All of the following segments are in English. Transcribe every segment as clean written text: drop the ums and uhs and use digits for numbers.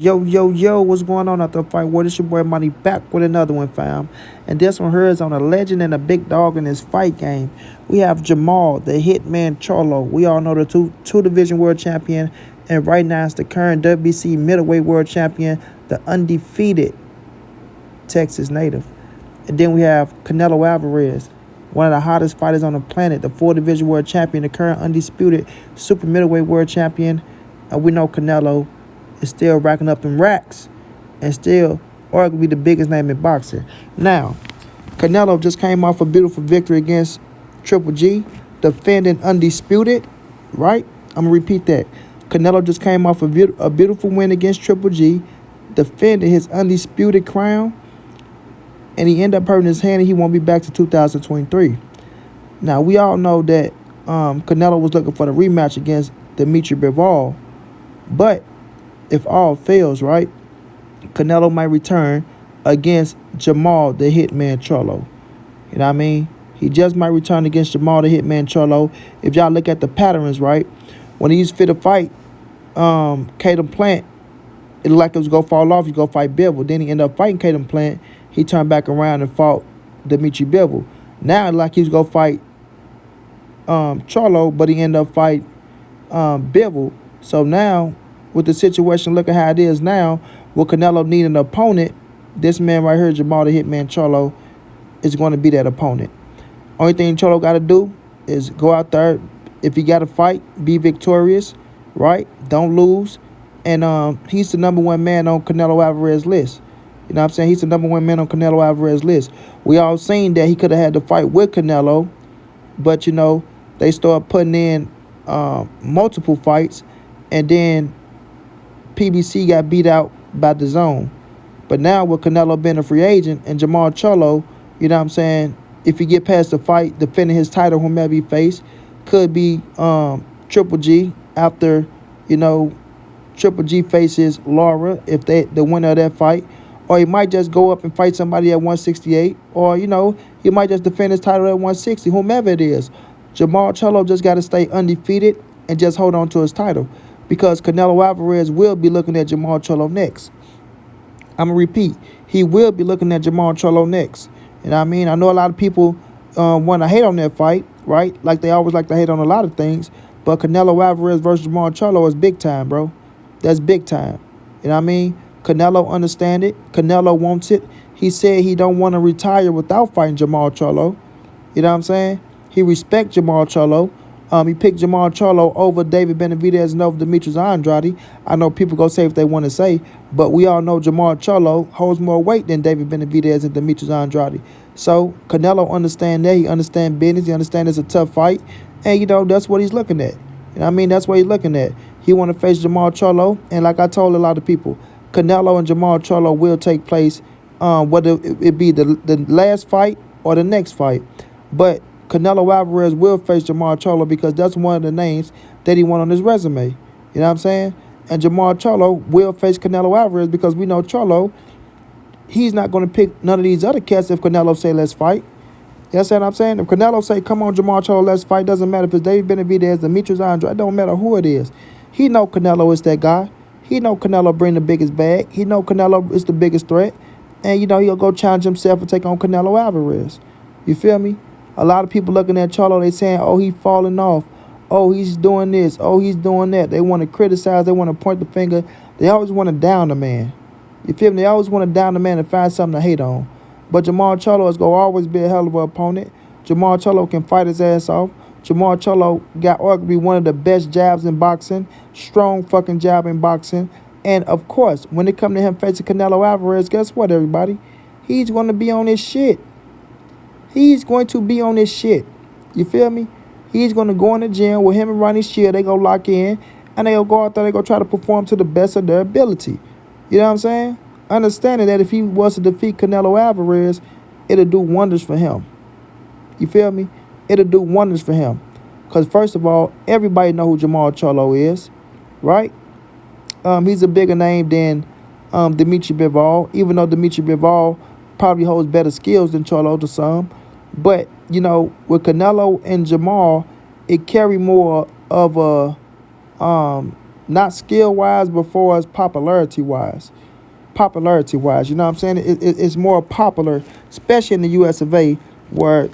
Yo, yo, yo, what's going on out there, fight world? It's your boy Money back with another one, fam. And this one here is on a legend and a big dog in this fight game. We have Jermall, the hitman Charlo. We all know the two division world champion, and right now it's the current WBC middleweight world champion, the undefeated Texas native. And then we have Canelo Alvarez, one of the hottest fighters on the planet, the four division world champion, the current undisputed super middleweight world champion. And we know Canelo is still racking up in racks and still arguably the biggest name in boxing. Now, Canelo just came off a beautiful victory against Triple G, defending undisputed, right? I'm going to repeat that. Canelo just came off a beautiful win against Triple G, defending his undisputed crown, and he ended up hurting his hand and he won't be back to 2023. Now, we all know that Canelo was looking for the rematch against Dimitri Bivol, but if all fails, right, Canelo might return against Jermall, the hitman Charlo. You know what I mean? He just might return against Jermall, the hitman Charlo. If y'all look at the patterns, right, when he was fit to fight Caden Plant, it looked like it was going to fall off. He go fight Bivol. Then he ended up fighting Caden Plant. He turned back around and fought Dimitri Bivol. Now it like he was going to fight Charlo, but he ended up fighting Bivol. So now, with the situation looking how it is now, with Canelo needing an opponent, this man right here, Jermall the Hitman Charlo, is going to be that opponent. Only thing Charlo got to do is go out there. If he got to fight, be victorious, right? Don't lose. And he's the number one man on Canelo Alvarez's list. You know what I'm saying? He's the number one man on Canelo Alvarez's list. We all seen that he could have had to fight with Canelo, but, you know, they started putting in multiple fights, and then PBC got beat out by the zone. But now with Canelo being a free agent and Jermall Charlo, you know what I'm saying, if he get past the fight, defending his title, whomever he face, could be Triple G after, you know, Triple G faces Laura, if the winner of that fight. Or he might just go up and fight somebody at 168. Or, you know, he might just defend his title at 160, whomever it is. Jermall Charlo just got to stay undefeated and just hold on to his title, because Canelo Alvarez will be looking at Jermall Charlo next. I'm going to repeat. He will be looking at Jermall Charlo next. And I mean, I know a lot of people want to hate on that fight, right? Like they always like to hate on a lot of things. But Canelo Alvarez versus Jermall Charlo is big time, bro. That's big time. You know what I mean? Canelo understand it. Canelo wants it. He said he don't want to retire without fighting Jermall Charlo. You know what I'm saying? He respects Jermall Charlo. He picked Jermall Charlo over David Benavidez and over Demetrius Andrade. I know people go say if they want to say, but we all know Jermall Charlo holds more weight than David Benavidez and Demetrius Andrade. So Canelo understand that. He understand business. He understand it's a tough fight. And, you know, that's what he's looking at. You know what I mean? That's what he's looking at. He want to face Jermall Charlo. And like I told a lot of people, Canelo and Jermall Charlo will take place, whether it be the last fight or the next fight. But Canelo Alvarez will face Jermall Charlo because that's one of the names that he won on his resume. You know what I'm saying? And Jermall Charlo will face Canelo Alvarez because we know Charlo, he's not going to pick none of these other cats if Canelo say, let's fight. You know what I'm saying? If Canelo say, come on, Jermall Charlo, let's fight, doesn't matter if it's David Benavidez, Demetrius Andrade, it don't matter who it is. He know Canelo is that guy. He know Canelo bring the biggest bag. He know Canelo is the biggest threat. And, you know, he'll go challenge himself and take on Canelo Alvarez. You feel me? A lot of people looking at Charlo, they saying, oh, he's falling off. Oh, he's doing this. Oh, he's doing that. They want to criticize. They want to point the finger. They always want to down the man. You feel me? They always want to down the man and find something to hate on. But Jermall Charlo is going to always be a hell of an opponent. Jermall Charlo can fight his ass off. Jermall Charlo got arguably one of the best jabs in boxing. Strong fucking jab in boxing. And, of course, when it comes to him facing Canelo Alvarez, guess what, everybody? He's going to be on his shit. He's going to be on his shit. You feel me? He's going to go in the gym with him and Ronnie Shield. They go lock in, and they'll go out there. They go try to perform to the best of their ability. You know what I'm saying? Understanding that if he was to defeat Canelo Alvarez, it'll do wonders for him. You feel me? It'll do wonders for him. Because, first of all, everybody know who Jermall Charlo is, right? He's a bigger name than Dimitri Bivol, even though Dimitri Bivol probably holds better skills than Charlo to some. But, you know, with Canelo and Jermall, it carry more of a, Not skill-wise, but for as popularity-wise. Popularity-wise, you know what I'm saying? It's more popular, especially in the US of A, where,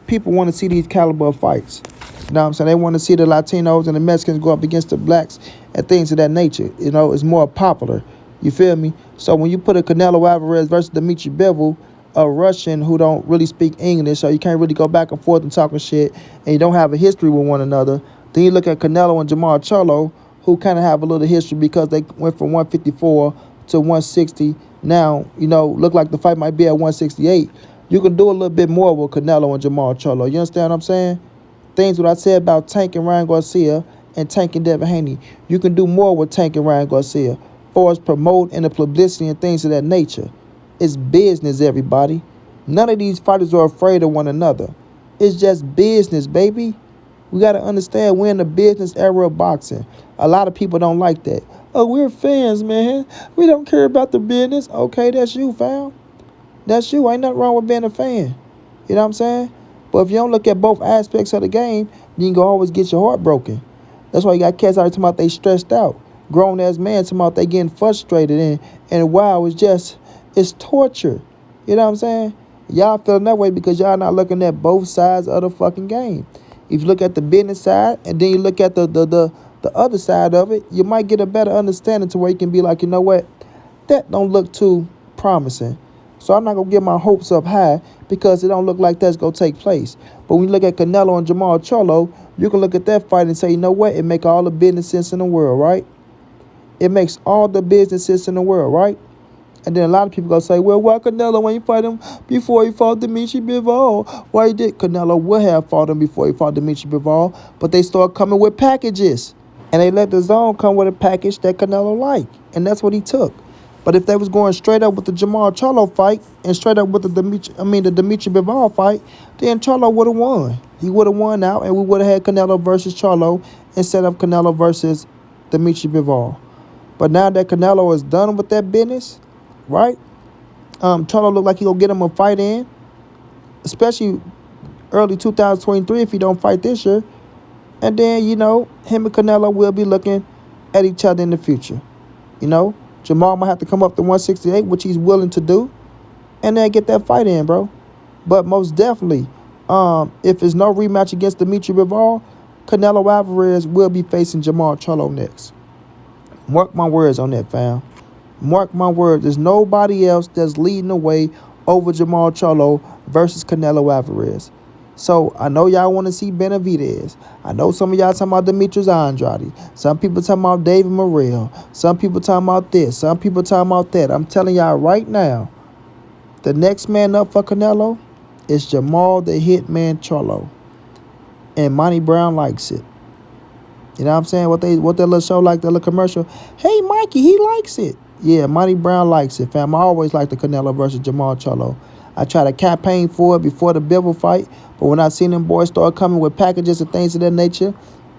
people want to see these caliber of fights. You know what I'm saying? They want to see the Latinos and the Mexicans go up against the blacks and things of that nature. It's more popular. You feel me? So when you put a Canelo Alvarez versus Dimitri Bivol, a Russian who don't really speak English, so you can't really go back and forth and talking shit, and you don't have a history with one another. Then you look at Canelo and Jermall Charlo, who kind of have a little history because they went from 154 to 160. Now, look like the fight might be at 168. You can do a little bit more with Canelo and Jermall Charlo. You understand what I'm saying? Things what I said about Tank and Ryan Garcia and Tank and Devin Haney. You can do more with Tank and Ryan Garcia for as promote and the publicity and things of that nature. It's business, everybody. None of these fighters are afraid of one another. It's just business, baby. We got to understand we're in the business era of boxing. A lot of people don't like that. Oh, we're fans, man. We don't care about the business. Okay, that's you, fam. That's you. Ain't nothing wrong with being a fan. You know what I'm saying? But if you don't look at both aspects of the game, then you can always get your heart broken. That's why you got cats out talking about they stressed out. Grown-ass men talking about they getting frustrated. And wow, it's torture. You know what I'm saying? Y'all feeling that way because y'all not looking at both sides of the fucking game. If you look at the business side and then you look at the other side of it, you might get a better understanding to where you can be like, you know what? That don't look too promising. So I'm not going to get my hopes up high because it don't look like that's going to take place. But when you look at Canelo and Jermall Charlo, you can look at that fight and say, you know what? It make all the business sense in the world, right? It makes all the business sense in the world, right? And then a lot of people go say, well, why Canelo ain't fight him before he fought Dimitri Bivol? Why he did? Canelo would have fought him before he fought Dimitri Bivol, but they start coming with packages. And they let the zone come with a package that Canelo liked. And that's what he took. But if they was going straight up with the Jermall Charlo fight and straight up with the Dimitri Bivol fight, then Charlo would have won. He would have won out, and we would have had Canelo versus Charlo instead of Canelo versus Dimitri Bivol. But now that Canelo is done with that business, right? Charlo look like he gonna get him a fight in, especially early 2023 if he don't fight this year. And then, him and Canelo will be looking at each other in the future. Jermall might have to come up to 168, which he's willing to do, and then get that fight in, bro. But most definitely, if there's no rematch against Dimitri Bivol, Canelo Alvarez will be facing Jermall Charlo next. Mark my words on that, fam. Mark my words. There's nobody else that's leading the way over Jermall Charlo versus Canelo Alvarez. So I know y'all want to see Benavidez. I know some of y'all talking about Demetrius Andrade. Some people talking about David Morrell. Some people talking about this. Some people talking about that. I'm telling y'all right now, the next man up for Canelo is Jermall the Hitman Charlo. And montray-brown likes it. You know what I'm saying? What that little show like, that little commercial. Hey, Mikey, he likes it. Yeah, montray-brown likes it, fam. I always like the Canelo versus Jermall Charlo. I tried to campaign for it before the Bivol fight, but when I seen them boys start coming with packages and things of that nature,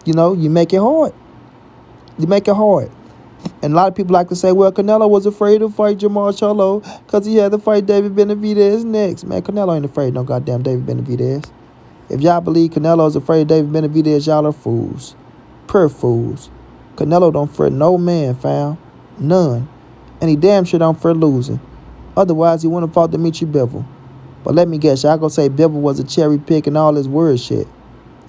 you make it hard. You make it hard. And a lot of people like to say, well, Canelo was afraid to fight Jermall Charlo because he had to fight David Benavidez next. Man, Canelo ain't afraid of no goddamn David Benavidez. If y'all believe Canelo is afraid of David Benavidez, y'all are fools. Pure fools. Canelo don't fear no man, fam. None. And he damn sure don't fear losing. Otherwise, he wouldn't have fought Dimitri Bivol. But let me guess, y'all gonna say Bivol was a cherry pick and all this word shit.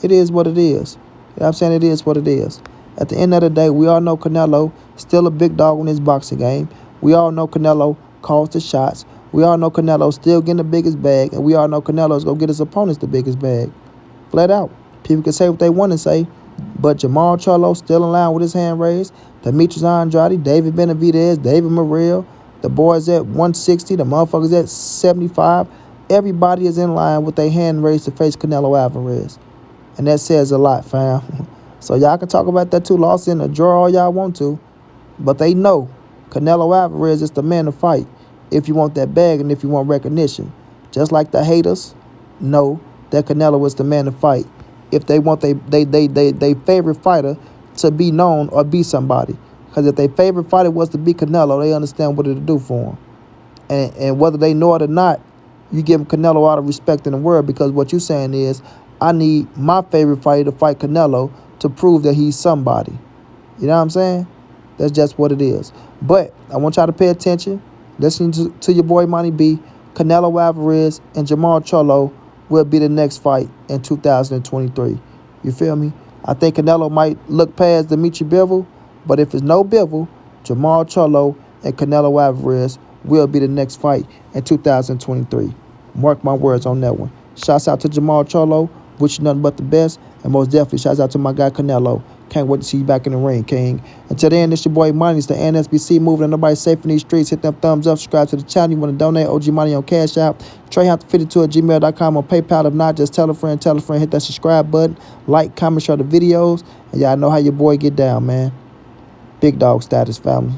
It is what it is. You know what I'm saying? It is what it is. At the end of the day, we all know Canelo still a big dog in his boxing game. We all know Canelo calls the shots. We all know Canelo still getting the biggest bag. And we all know Canelo's gonna get his opponents the biggest bag. Flat out. People can say what they want to say. But Jermall Charlo still in line with his hand raised. Demetrius Andrade, David Benavidez, David Morrell. The boys at 160, the motherfuckers at 75. Everybody is in line with their hand raised to face Canelo Alvarez. And that says a lot, fam. So y'all can talk about that 2 losses in a draw all y'all want to. But they know Canelo Alvarez is the man to fight if you want that bag and if you want recognition. Just like the haters know that Canelo is the man to fight if they want they favorite fighter to be known or be somebody. Because if their favorite fighter was to be Canelo, they understand what it'll do for him. And whether they know it or not, you give Canelo all the respect in the world, because what you're saying is, I need my favorite fighter to fight Canelo to prove that he's somebody. You know what I'm saying? That's just what it is. But I want y'all to pay attention. Listen to your boy Monty B. Canelo Alvarez and Jermall Charlo will be the next fight in 2023. You feel me? I think Canelo might look past Dimitri Bivol, but if it's no Bivol, Jermall Charlo and Canelo Alvarez will be the next fight in 2023. Mark my words on that one. Shouts out to Jermall Charlo. Wish you nothing but the best. And most definitely, shouts out to my guy Canelo. Can't wait to see you back in the ring, King. Until then, it's your boy Money. It's the NSBC moving. Nobody safe in these streets. Hit them thumbs up. Subscribe to the channel. You want to donate OG Money on Cash App. TreyHunt52 at gmail.com on PayPal. If not, just tell a friend. Hit that subscribe button. Like, comment, share the videos. And y'all know how your boy get down, man. Big dog status, family.